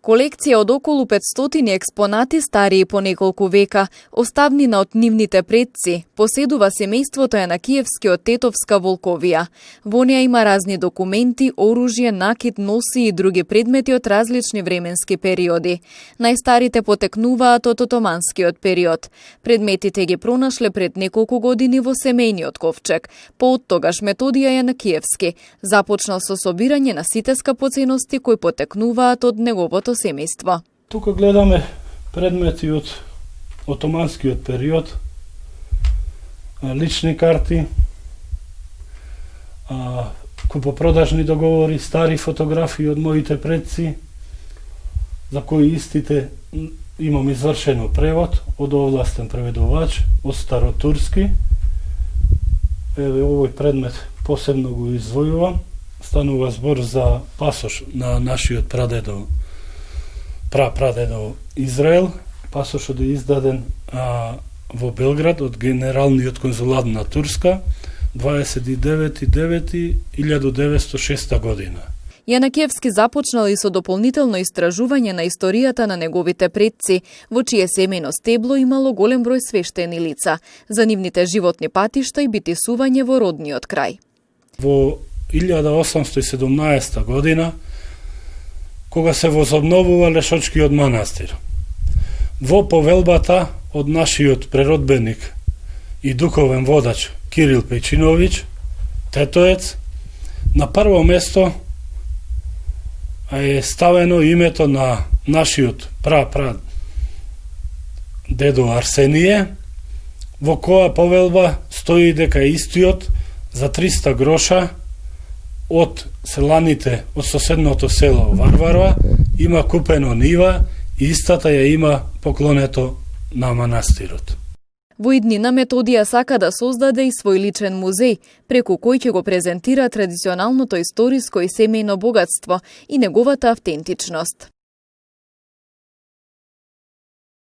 Колекција од околу 500 експонати старии по неколку века, оставнина од нивните предци, поседува семејството Јанакиевски од Тетовска Волковија. Во неа има разни документи, оружје, накит, носи и други предмети од различни временски периоди. Најстарите потекнуваат од отоманскиот период. Предметите ги пронашле пред неколку години во семејниот ковчег. По оттогаш Методија Јанакиевски започнал со собирање на сите скапоценности кои потекнуваат од неговото семејство. Тука гледаме предмети од отоманскиот период, лични карти, купопродажни договори, стари фотографии од моите предци, за кои истите имам извршено превод од овластен преведувач, од старотурски. Еве овој предмет посебно го издвојувам. Станува збор за пасош на нашиот прадедо Израел. Пасошот е издаден во Белград од Генералниот конзулат на Турска 29.9.1906 година. Јанакиевски започнал и со дополнително истражување на историјата на неговите предци, во чие семејно стебло имало голем број свештени лица, за нивните животни патишта и битисување во родниот крај. Во 1817 година, кога се возобновува Лешочкиот манастир, во повелбата од нашиот преродбеник и духовен водач Кирил Пејчиновиќ, Тетоец, на прво место е ставено името на нашиот дедо Арсенije, во која повелба стои дека истиот за 300 гроша од селаните од соседното село Варварова има купено нива и истата ја има поклонето на манастирот. Во иднина Методија сака да создаде и свој личен музеј, преку кој ќе го презентира традиционалното историско и семејно богатство и неговата автентичност.